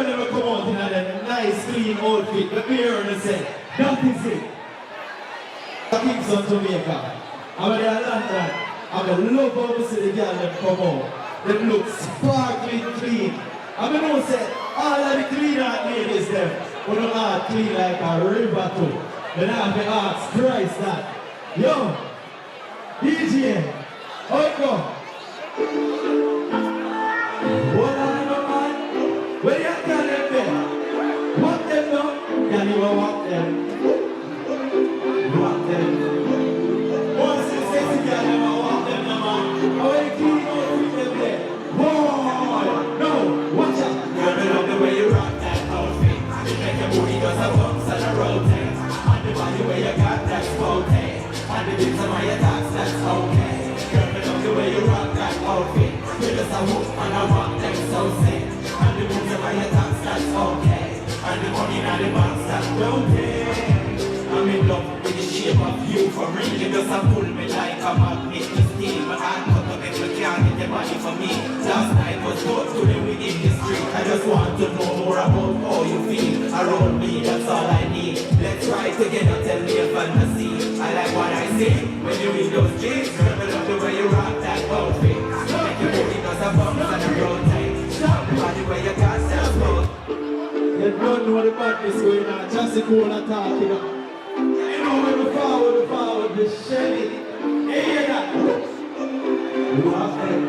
girl never come out in a nice, clean outfit, but we hear her say, that is it. Kingston, Jamaica. I'm in London. I love how to see the girl them come out. They look sparkling clean. I know say, all of the clean out ladies them, but don't act clean like a river too. Then I have to ask Christ that. Yo, DJ, how it go? What are you man? Where you tell them there? Walk them now? Can you walk them? Walk them. Once you say to girl, never walk them now man. How you clean out with them there? Boy, no, watch out. Girl, I love the way you rock that outfit. You make your booty does a bumps and a rotate. And the body where you got that's rotate. And the lips of my attacks, that's okay. Girl, I love the way you rock that outfit. You just a whoop and I walk them so sick. And the moves of my attacks, that's okay. And the money and the bounce, that's okay. I'm in love with the shape of you. For real, you just a pull me like a magnet to steal. My hand cut up if you can't get the money for me. Last night was good today we in the street. I just want to know more about how you feel. Around me, that's all I need. Let's ride together, tell me a fantasy. I like what I see when you in those jeans. Girl, I love the way you rock that outfit. Make your booty does a bump and a rotate. The body where you got that road. You don't know the badness going on. Just the cool attack, you know. You know when we forward, the Shelly. Hey, hear that? Walk them.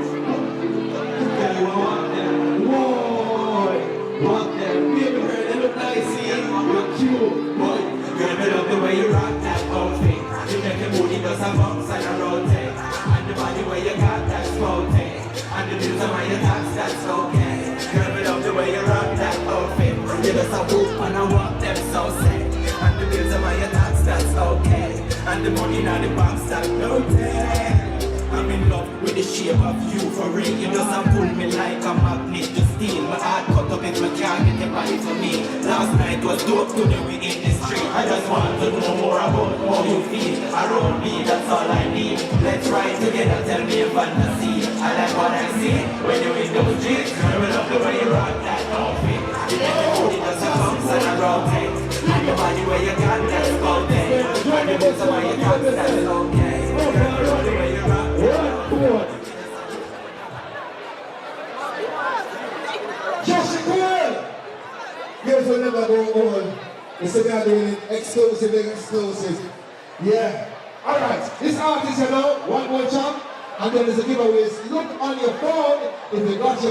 Girl, you walk them. Whoa. Walk them. Baby girl, they look nice, see? You're cute, boy. Girl, I love the way you rock that outfit. You make your booty does a bumps and a rotate. And the body where you got that's rotate. And the views of my attacks, that's okay. Girl, I love the way you rock that outfit. You just a whoop and I walk them so sick. And the bills of my attacks, that's okay. And the money in the bank, that's okay. I'm in love with the shape of you. For real, you just a pull me like a magnet to steal. My heart cut up if you can't get your body for me. Last night was dope, today we in the street. I just want to know more about how you feel. Around me, that's all I need. Let's ride together, tell me a fantasy. I like what I see when you're in those jeans. Girl, I love the way you rock that outfit. You make your booty does a bumps and a rotate. And your body where you got that's okay. And the moves of my attacks, that's okay. Girl, I love the way you rock that. Jahci, girls will never go on. It's a guy doing it exclusive. Yeah. Alright, this artist, you know, one more jump, and then there's a giveaway. Look on your phone if you got your